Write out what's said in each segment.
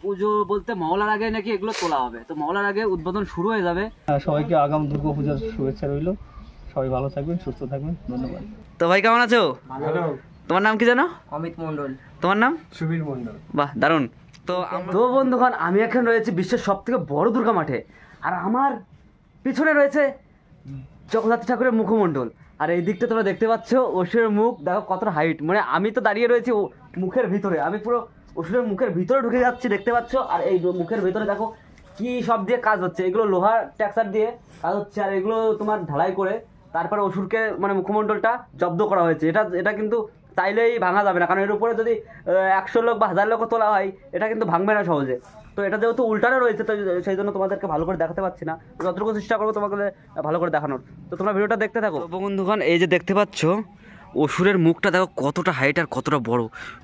পুজো বলতে মহলার আগে নাকি এগুলো তোলা হবে, তো মহলার আগে উদ্বোধন শুরু হয়ে যাবে। সবাইকে আগাম দুর্গাপূজার শুভেচ্ছা রইল। সবাই ভালো থাকবেন, সুস্থ থাকবেন, ধন্যবাদ। তো ভাই কেমন আছো? তোমার নাম কি জানো? অমিত মন্ডল। তোমার নাম? সুবীর মন্ডল। বাহ, দারুণ। তো বন্ধুগণ, আমি এখন রয়েছে বিশ্বের সব থেকে বড় দুর্গা মাঠে, আর আমার পিছনে রয়েছে জগদ্ধাত্রী ঠাকুরের মুখমণ্ডল। আর এই দিকটা তোমরা দেখতে পাচ্ছ অসুরের মুখ, দেখো কতটা হাইট, মানে আমি তো দাঁড়িয়ে রয়েছি মুখের ভিতরে, আমি পুরো অসুরের মুখের ভিতরে ঢুকে যাচ্ছি, দেখতে পাচ্ছ। আর এই মুখের ভিতরে দেখো কি সব দিয়ে কাজ হচ্ছে, এগুলো লোহার টেক্সচার দিয়ে কাজ হচ্ছে, আর এগুলো তোমার ঢালাই করে তারপরে অসুরকে মানে মুখমণ্ডলটা জব্দ করা হয়েছে। এটা কিন্তু চাইলেই ভাঙা যাবে না, কারণ এর উপরে যদি 100 লোক বা 1000 লোক তোলা হয় এটা কিন্তু ভাঙবে না সহজে। তো এটা যেহেতু উল্টানো রয়েছে, তো সেই জন্য তোমাদেরকে ভালো করে দেখাতে পারছি না, যতটুকু চেষ্টা করবো তোমাকে ভালো করে দেখানোর। তো তোমরা ভিডিওটা দেখতে থাকো। বন্ধুগণ, এই যে দেখতে পাচ্ছ অসুরের মুখটা দেখো কতটা হাইট আর কতটা বড়।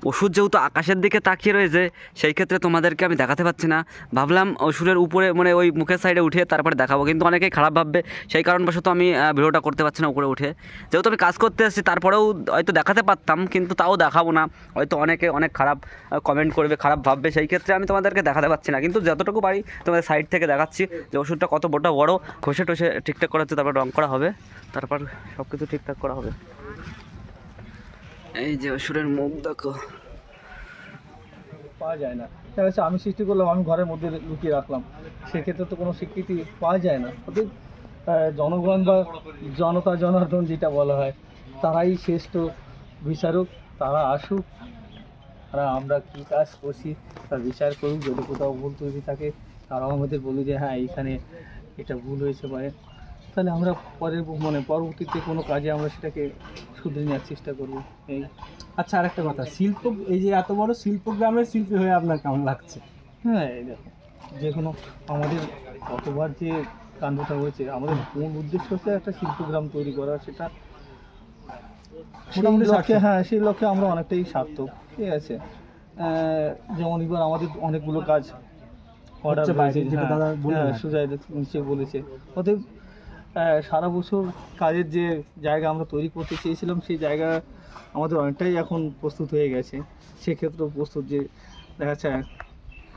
অসুর যেহেতু আকাশের দিকে তাকিয়ে রয়েছে, সেই ক্ষেত্রে তোমাদেরকে আমি দেখাতে পাচ্ছি না, ভাবলাম অসুরের উপরে মানে ওই মুখের সাইডে উঠে তারপরে দেখাবো, কিন্তু অনেকেই খারাপ ভাববে, সেই কারণবশত আমি ভিডিওটা করতে পারছি না উপরে উঠে। যেহেতু আমি কাজ করতে আসছি, তারপরেও হয়তো দেখাতে পারতাম, কিন্তু তাও দেখাবো না, হয়তো অনেকে অনেক খারাপ কমেন্ট করবে, খারাপ ভাববে, সেই ক্ষেত্রে আমি তোমাদেরকে দেখাতে পারছি না। কিন্তু যতটুকু পারি তোমাদের সাইড থেকে দেখাচ্ছি যে ওষুধটা কত বড় ঘষে টষে ঠিকঠাক করা হচ্ছে, তারপর রং করা হবে, তারপর সব কিছু ঠিকঠাক করা হবে। এই যে অসুরের মুখ দেখো, পাওয়া যায় না। দেখা যাচ্ছে আমি সৃষ্টি করলাম, আমি ঘরের মধ্যে লুকিয়ে রাখলাম, সেক্ষেত্রে তো কোনো স্বীকৃতি পাওয়া যায় না। অর্থাৎ জনগণ বা জনতা জনার্দন যেটা বলা হয়, তারাই শ্রেষ্ঠ বিচারক, তারা আসুক, তারা আমরা কী কাজ করছি তার বিচার করুক। যদি কোথাও ভুল ত্রুটি থাকে তারাও আমাদের বলি যে হ্যাঁ এইখানে এটা ভুল হয়েছে, তাহলে আমরা পরবর্তীতে কোনো কাজে আমরা সেটাকে শুধরে নেওয়ার চেষ্টা করবো। এই আচ্ছা, আর একটা কথা, এই যে এত বড় শিল্পগ্রামের শিল্পী হয়ে আপনার কেমন লাগছে? হ্যাঁ, এই দেখো, যে কোনো আমাদের কতবার যে কাণ্ডটা হয়েছে, আমাদের মূল উদ্দেশ্য হচ্ছে একটা শিল্পগ্রাম তৈরি করা, সেটা মোটামুটি লক্ষ্যে, হ্যাঁ সেই লক্ষ্যে আমরা অনেকটাই সার্থক। ঠিক আছে, যেমন এবার আমাদের অনেকগুলো কাজ অর্ডার সুজয় নিচে বলেছে, অতএব সারা বছর কাজের যে জায়গা আমরা তৈরি করতে চেয়েছিলাম, সেই জায়গা আমাদের অনেকটাই এখন প্রস্তুত হয়ে গেছে। সেক্ষেত্রেও প্রস্তুত, যে দেখা যাচ্ছে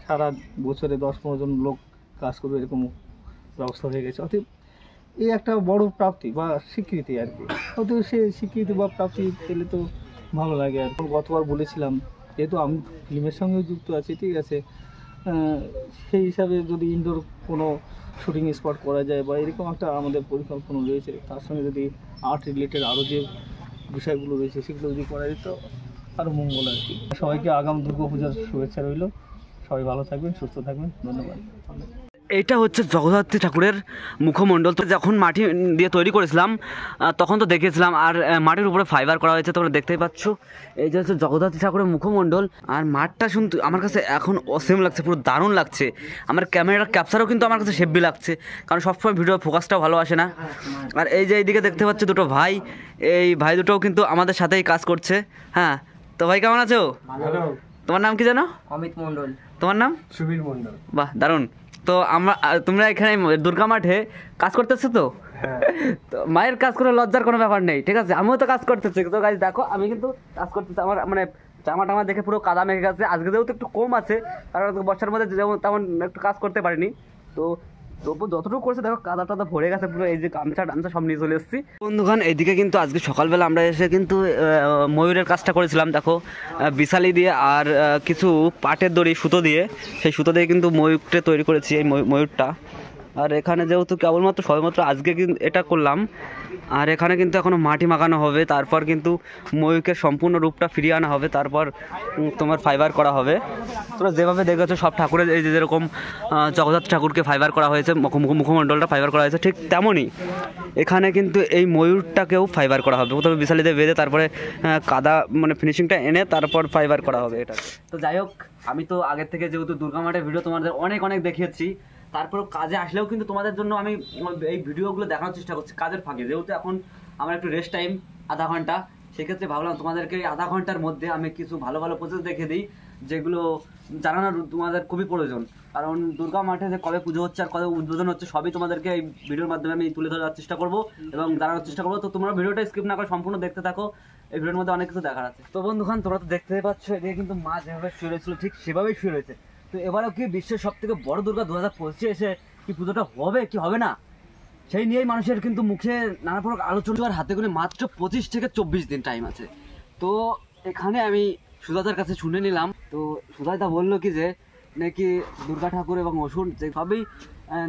সারা বছরে 10-15 জন লোক কাজ করবে, এরকম ব্যবস্থা হয়ে গেছে। অতএব এই একটা বড় প্রাপ্তি বা স্বীকৃতি আর কি। অতএব সে স্বীকৃতি বা প্রাপ্তি পেলে তো ভালো লাগে। আর গতবার বলেছিলাম, যেহেতু আমি ফিল্মের সঙ্গেও যুক্ত আছি, ঠিক আছে, সেই হিসাবে যদি ইনডোর কোনো শুটিং স্পট করা যায় বা এরকম একটা আমাদের পরিকল্পনা রয়েছে, তার সঙ্গে যদি আর্ট রিলেটেড আরও যে বিষয়গুলো রয়েছে সেগুলো যদি করা যেত আরও মঙ্গল আর কি। সবাইকে আগাম দুর্গাপূজার শুভেচ্ছা রইল। সবাই ভালো থাকবেন, সুস্থ থাকবেন, ধন্যবাদ। এটা হচ্ছে জগদ্ধাত্রী ঠাকুরের মুখমণ্ডল। তো যখন মাটি দিয়ে তৈরি করেছিলাম তখন তো দেখেছিলাম, আর মাটির উপরে ফাইবার করা হয়েছে, তোমরা দেখতেই পাচ্ছ। এই যে হচ্ছে জগদ্ধাত্রী ঠাকুরের মুখমণ্ডল, আর মাঠটা শুনতে আমার কাছে এখন অসীম লাগছে, পুরো দারুণ লাগছে। আমার ক্যামেরার ক্যাপচারও কিন্তু আমার কাছে হেব্বি লাগছে, কারণ সবসময় ভিডিও ফোকাসটাও ভালো আসে না। আর এই যে এইদিকে দেখতে পাচ্ছ দুটো ভাই, এই ভাই দুটোও কিন্তু আমাদের সাথেই কাজ করছে। হ্যাঁ, তো ভাই কেমন আছো? তোমার নাম কি জানো? অমিত মন্ডল। তোমার নাম? সুবীর মন্ডল। বাহ, দারুণ। তো তোমরা এখানে দুর্গা মাঠে কাজ করতেছো তো? তো মায়ের কাজ করে লজ্জার কোনো ব্যাপার নেই, ঠিক আছে, আমিও তো কাজ করতেছি। তো গাইস দেখো, আমি কিন্তু কাজ করতেছি, আমার মানে জামা টামা দেখে পুরো কাদা মেখে গেছে। আজকে যেহেতু একটু কম আছে, কারণ বর্ষার মধ্যে যেমন তেমন একটু কাজ করতে পারিনি, তো তবু যতটুকু করছে দেখো কাদা টাদা ভরে গেছে পুরো। এই যে গামছা সব নিয়ে চলে এসেছি। বন্ধুগণ, এইদিকে কিন্তু আজকে সকালবেলা আমরা এসে কিন্তু ময়ূরের কাজটা করেছিলাম। দেখো, বিশালি দিয়ে আর কিছু পাটের দড়ি সুতো দিয়ে, সেই সুতো দিয়ে কিন্তু ময়ূরটা তৈরি করেছি, এই ময়ূরটা। আর এখানে যেহেতু কেবলমাত্র সবেমাত্র আজকে কিন্তু এটা করলাম, আর এখানে কিন্তু এখনও মাটি মাখানো হবে, তারপর কিন্তু ময়ূরকে সম্পূর্ণ রূপটা ফিরিয়ে আনা হবে, তারপর তোমার ফাইবার করা হবে। তোমরা যেভাবে দেখেছো সব ঠাকুরের, এই যে যেরকম জগদ্ধাত্রী ঠাকুরকে ফাইবার করা হয়েছে, মুখমণ্ডলটা ফাইবার করা হয়েছে, ঠিক তেমনই এখানে কিন্তু এই ময়ূরটাকেও ফাইবার করা হবে। প্রথমে বিশালিতে বেঁধে তারপরে কাদা মানে ফিনিশিংটা এনে তারপর ফাইবার করা হবে এটা। তো যাই হোক, আমি তো আগের থেকে যেহেতু দুর্গা মাঠের ভিডিও তোমাদের অনেক দেখিয়েছি, তারপরেও কাজে আসলেও কিন্তু তোমাদের জন্য আমি এই ভিডিওগুলো দেখানোর চেষ্টা করছি কাজের ফাঁকে। যেহেতু এখন আমার একটু রেস্ট টাইম আধা ঘন্টা, সেক্ষেত্রে ভাবলাম তোমাদেরকে এই আধা ঘন্টার মধ্যে আমি কিছু ভালো প্রসেস দেখে দিই, যেগুলো জানানোর তোমাদের খুবই প্রয়োজন। কারণ দুর্গা মাঠে যে কবে পুজো হচ্ছে আর কবে উদ্বোধন হচ্ছে সবই তোমাদেরকে এই ভিডিওর মাধ্যমে আমি তুলে ধরার চেষ্টা করবো এবং জানানোর চেষ্টা করবো। তো তোমরা ভিডিওটা স্কিপ না করে সম্পূর্ণ দেখতে থাকো, এই ভিডিওর মধ্যে অনেক কিছু দেখার আছে। তো বন্ধুগণ, তোমরা তো দেখতে পাচ্ছ, এদিকে কিন্তু মা যেভাবে শুয়ে রয়েছিল ঠিক সেভাবেই শুয়ে রয়েছে। তো এবারেও কি বিশ্বের সব থেকে বড় দুর্গা 2025 এসে কি পুজোটা হবে কি হবে না, সেই নিয়েই মানুষের কিন্তু মুখে নানা প্রকার আলোচনা। আর হাতে করে মাত্র 25 থেকে 24 দিন টাইম আছে। তো এখানে আমি সুজাতার কাছে শুনে নিলাম। তো সুজাতা বললো কি যে নাকি দুর্গা ঠাকুর এবং অসুর যে সবই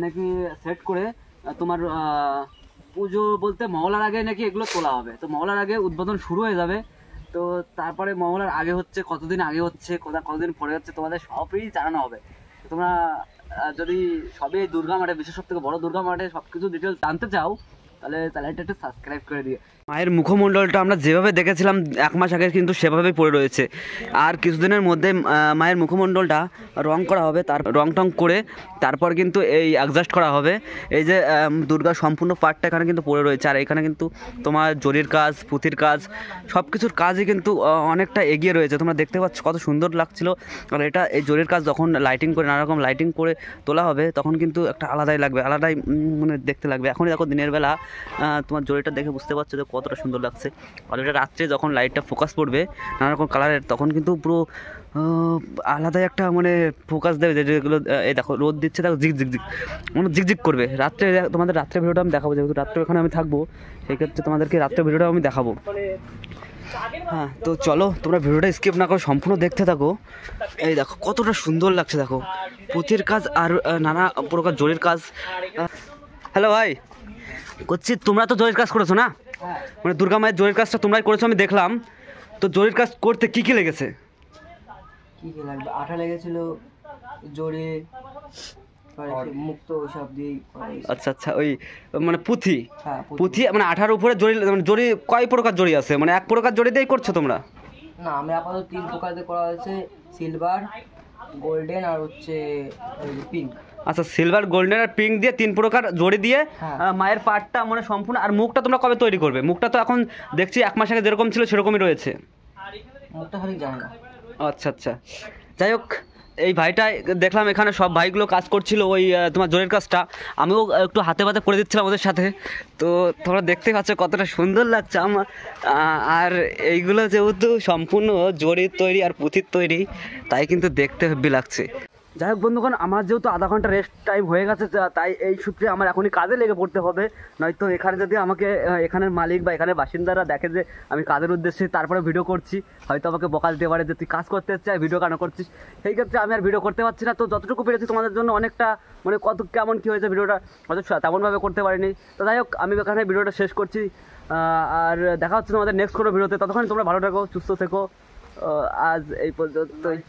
নাকি সেট করে তোমার পুজো বলতে মহলার আগে নাকি এগুলো তোলা হবে। তো মহলার আগে উদ্বোধন শুরু হয়ে যাবে। তো তারপরে মহলার আগে হচ্ছে, কতদিন আগে হচ্ছে, কতদিন পরে হচ্ছে, তোমাদের সবই জানানো হবে। তোমরা যদি সবই দুর্গা মাঠে, বিশ্বের সব থেকে বড় দুর্গা মাঠে সব কিছু ডিটেলস জানতে চাও, তাহলে চ্যানেলটা একটু সাবস্ক্রাইব করে দিয়ে। মায়ের মুখমণ্ডলটা আমরা যেভাবে দেখেছিলাম 1 মাস আগে কিন্তু সেভাবেই পড়ে রয়েছে। আর কিছুদিনের মধ্যে মায়ের মুখমণ্ডলটা রং করা হবে, তার রং টং করে তারপর কিন্তু এই অ্যাডজাস্ট করা হবে। এই যে দুর্গার সম্পূর্ণ পার্টটা এখানে কিন্তু পড়ে রয়েছে। আর এখানে কিন্তু তোমার জরির কাজ, পুঁথির কাজ, সব কিছুর কাজই কিন্তু অনেকটা এগিয়ে রয়েছে। তোমরা দেখতে পাচ্ছ কত সুন্দর লাগছিল। আর এটা এই জরির কাজ যখন লাইটিং করে, নানা রকম লাইটিং করে তোলা হবে, তখন কিন্তু একটা আলাদাই লাগবে, আলাদাই মানে দেখতে লাগবে। এখনই দেখো দিনের বেলা তোমার জরিটা দেখে বুঝতে পারছো যে কতটা সুন্দর লাগছে। আর এটা রাত্রে যখন লাইটটা ফোকাস পড়বে নানা রকম কালারের, তখন কিন্তু পুরো আলাদাই একটা মানে ফোকাস দেবে। যেগুলো এই দেখো রোদ দিচ্ছে, দেখো ঝিকঝিক মানে ঝিকঝিক করবে। রাত্রে তোমাদের রাত্রে ভিডিওটা আমি দেখাবো, যেহেতু রাত্রে এখানে আমি থাকবো, সেই ক্ষেত্রে তোমাদেরকে রাত্রে ভিডিওটাও আমি দেখাবো। হ্যাঁ, তো চলো তোমরা ভিডিওটা স্কিপ না করে সম্পূর্ণ দেখতে থাকো। এই দেখো কতটা সুন্দর লাগছে, দেখো পুঁথির কাজ আর নানা প্রকার জরির কাজ। হ্যালো ভাই, করছি তোমরা তো জরির কাজ করেছো না? মানে দুর্গা মায়ের জরির কাজটা তোমরাই করেছো আমি দেখলাম। তো জরির কাজ করতে কি কি লেগেছে? কি কি লাগবে? আঠা লেগেছিল, জড়ি, মুক্ত ওইসব দিয়ে। আচ্ছা আচ্ছা, ওই মানে পুঁথি, হ্যাঁ, পুঁথি মানে আঠার উপরে জরি, মানে জরি কয় প্রকার জরি আছে? মানে 1 প্রকার জরি দিয়েই করছো তোমরা? না, আমরা আপাতত 3 প্রকার দিয়ে করা হয়েছে, সিলভার, গোল্ডেন আর হচ্ছে পিঙ্ক। আচ্ছা, সিলভার, গোল্ডেন আর পিঙ্ক দিয়ে 3 প্রকার জড়ি দিয়ে হ্যাঁ। মায়ের পাটটা মানে সম্পূর্ণ। আর মুখটা তোমরা কবে তৈরি করবে? মুখটা তো এখন দেখছি 1 মাস আগে যেরকম ছিল সেরকমই রয়েছে। মুখটা খালি জানি না। আচ্ছা আচ্ছা, যাই হোক, এই ভাইটা দেখলাম এখানে সব ভাইগুলো কাজ করছিল ওই তোমার জরির কাজটা। আমিও একটু হাতে পাতে করে দিচ্ছিলাম ওদের সাথে। তো তোমরা দেখতে পাচ্ছ কতটা সুন্দর লাগছে আমার। আর এইগুলো যেহেতু সম্পূর্ণ জরির তৈরি আর পুঁথির তৈরি, তাই কিন্তু দেখতে হেব্বি লাগছে। যাই হোক বন্ধুগণ, আমার যেহেতু আধা ঘন্টা রেস্ট টাইম হয়ে গেছে, তাই এই সূত্রে আমার এখনই কাজে লেগে পড়তে হবে। নয়তো এখানে যদি আমাকে এখানের মালিক বা এখানের বাসিন্দারা দেখে যে আমি কাজের উদ্দেশ্যে তারপরে ভিডিও করছি, হয়তো আমাকে বকা দিতে পারে যে তুই কাজ করতে চাই, ভিডিও কেন করছিস। সেই ক্ষেত্রে আমি আর ভিডিও করতে পারছি না। তো যতটুকু পেরেছি তোমাদের জন্য অনেকটা মানে কত কেমন কী হয়েছে ভিডিওটা হয়তো তেমনভাবে করতে পারিনি। তো যাই হোক, আমি এখানে ভিডিওটা শেষ করছি। আর দেখা হচ্ছে তোমাদের নেক্সট কোনো ভিডিওতে। ততক্ষণ তোমরা ভালো থাকো, সুস্থ থেকো। আজ এই পর্যন্তই।